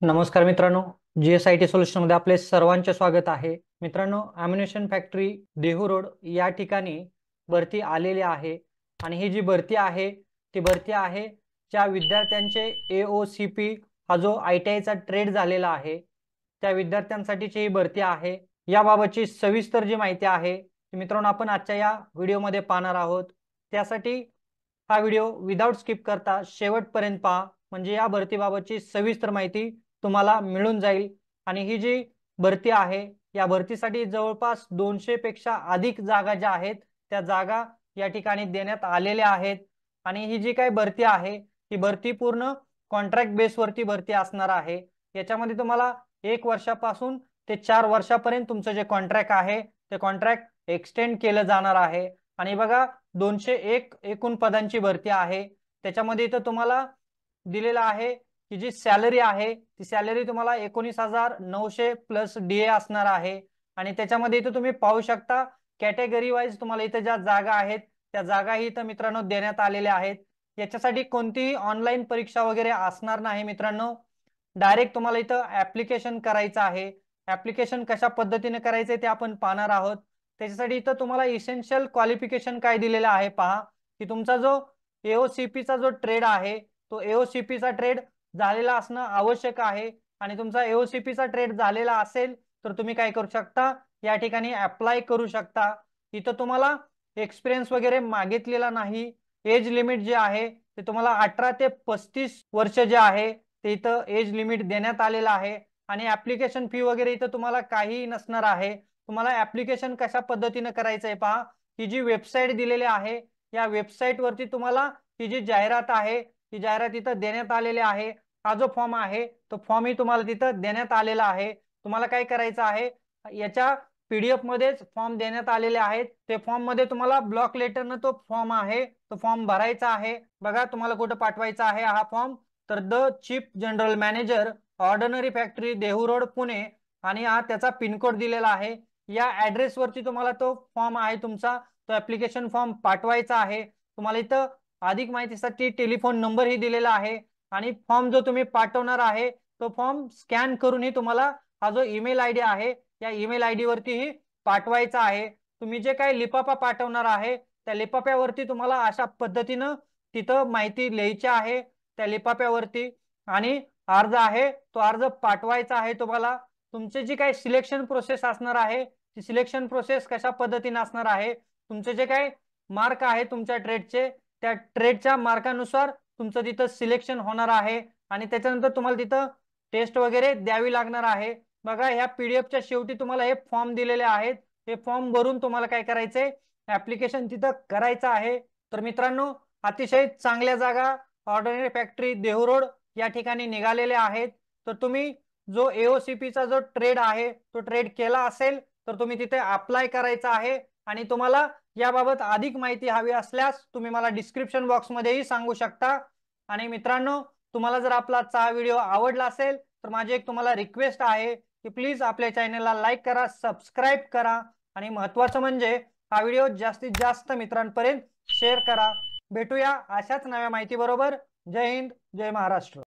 नमस्कार मित्रांनो, GSIT solution मध्ये आपले सर्वांचे स्वागत आहे. मित्रांनो, ॲम्युनिशन फॅक्टरी देहू रोड या ठिकाणी भरती आलेली आहे आणि ही जी भरती आहे ती भरती आहे ज्या विद्यार्थ्यांचे AOCP हा जो ITIचा ट्रेड झालेला आहे त्या विद्यार्थ्यांसाठीची ही भरती आहे. याबाबतची सविस्तर जी माहिती आहे ती मित्रांनो आपण आजच्या या व्हिडिओमध्ये पाहणार आहोत. त्यासाठी हा व्हिडिओ विदाउट स्किप करता शेवटपर्यंत पहा, म्हणजे या भरतीबाबतची सविस्तर माहिती तुम्हाला मिळून जाईल. आणि ही जी भरती आहे या भरतीसाठी जवळपास 200 पेक्षा अधिक जागा ज्या आहेत त्या जागा या ठिकाणी देण्यात आलेल्या आहेत. आणि ही जी काही भरती आहे ही भरती पूर्ण कॉन्ट्रॅक्ट बेसवरती भरती असणार आहे. याच्यामध्ये तुम्हाला 1 वर्षापासून ते 4 वर्षापर्यंत तुमचं जे कॉन्ट्रॅक्ट आहे ते कॉन्ट्रॅक्ट एक्सटेंड केलं जाणार आहे. आणि बघा, 201 एकूण पदांची भरती आहे. त्याच्यामध्ये इथं तुम्हाला दिलेला आहे की जी सॅलरी आहे ती सॅलरी तुम्हाला 19,900 प्लस DA असणार आहे. आणि त्याच्यामध्ये इथं तुम्ही पाहू शकता कॅटेगरी वाईज तुम्हाला इथं ज्या जागा आहेत त्या जागाही इथं मित्रांनो देण्यात आलेल्या आहेत. याच्यासाठी कोणतीही ऑनलाईन परीक्षा वगैरे असणार नाही मित्रांनो. डायरेक्ट तुम्हाला इथं ऍप्लिकेशन करायचं आहे. ऍप्लिकेशन कशा पद्धतीने करायचे ते आपण पाहणार आहोत. त्याच्यासाठी इथं तुम्हाला इसेन्शियल क्वालिफिकेशन काय दिलेलं आहे पहा, की तुमचा जो AOCPचा जो ट्रेड आहे तो AOCPचा ट्रेड झालेला असणं आवश्यक आहे. आणि तुमचा AOCPचा ट्रेड झालेला असेल तर तुम्ही काय करू शकता, या ठिकाणी अप्लाय करू शकता. इथं तुम्हाला एक्सपिरियन्स वगैरे मागितलेला नाही. एज लिमिट जे आहे ते तुम्हाला 18 ते 35 वर्ष जे आहे ते इथं एज लिमिट देण्यात आलेलं आहे. आणि ऍप्लिकेशन फी वगैरे इथं तुम्हाला काही नसणार आहे. तुम्हाला ऍप्लिकेशन कशा पद्धतीने करायचंय पहा, ही जी वेबसाईट दिलेली आहे या वेबसाईट वरती तुम्हाला ही जी जाहिरात आहे ती जाहिरात इथं देण्यात आलेली आहे. हा जो फॉर्म आहे तो फॉर्मही तुम्हाला तिथं देण्यात आलेला आहे. तुम्हाला काय करायचं आहे, याच्या PDF मध्येच फॉर्म देण्यात आलेले आहेत. ते फॉर्म मध्ये तुम्हाला ब्लॉक लेटरनं तो फॉर्म आहे तो फॉर्म भरायचा आहे. बघा तुम्हाला कुठं पाठवायचा आहे हा फॉर्म, तर the chief general manager ordinary factory Dehu road Pune, आणि हा त्याचा पिनकोड दिलेला आहे. या ऍड्रेस वरती तुम्हाला तो फॉर्म आहे तुमचा तो ऍप्लिकेशन फॉर्म पाठवायचा आहे. तुम्हाला इथं अधिक माहितीसाठी टेलिफोन नंबरही दिलेला आहे. आणि फॉर्म जो तुम्ही पाठवणार आहे तो फॉर्म स्कॅन करूनही तुम्हाला हा जो ईमेल ID आहे या ईमेल ID वरतीही पाठवायचा आहे. तुम्ही जे काही लिफाफा पाठवणार आहे त्या लिफाफ्यावरती तुम्हाला अशा पद्धतीनं तिथं माहिती लिहायची आहे त्या लिफाफ्यावरती. आणि अर्ज आहे तो अर्ज पाठवायचा आहे तुम्हाला. तुमची जी काही सिलेक्शन प्रोसेस असणार आहे ती सिलेक्शन प्रोसेस कशा पद्धतीने असणार आहे, तुमचे जे काही मार्क आहे तुमच्या ट्रेडचे त्या ट्रेडच्या मार्कानुसार तुमचं तिथं सिलेक्शन होणार आहे. आणि त्याच्यानंतर तुम्हाला तिथं टेस्ट वगैरे द्यावी लागणार आहे. बघा, ह्या PDFच्या शेवटी तुम्हाला हे फॉर्म दिलेले आहेत. हे फॉर्म भरून तुम्हाला काय करायचंय, ऍप्लिकेशन तिथं करायचं आहे. तर मित्रांनो, अतिशय चांगल्या जागा ऑर्डिनरी फॅक्टरी देहू रोड या ठिकाणी निघालेले आहेत. तर तुम्ही जो AOCPचा जो ट्रेड आहे तो ट्रेड केला असेल तर तुम्ही तिथे अप्लाय करायचा आहे. आणि तुम्हाला याबाबत अधिक माहिती हवी असल्यास तुम्ही मला डिस्क्रिप्शन बॉक्समध्येही सांगू शकता. आणि मित्रांनो, तुम्हाला जर आपला आजचा व्हिडिओ आवडला असेल तर माझी एक तुम्हाला रिक्वेस्ट आहे की प्लीज आपल्या चॅनलला लाईक करा, सबस्क्राईब करा. आणि महत्त्वाचं म्हणजे हा व्हिडिओ जास्तीत जास्त मित्रांपर्यंत शेअर करा. भेटूया अशाच नव्या माहिती बरोबर. जय हिंद, जय महाराष्ट्र.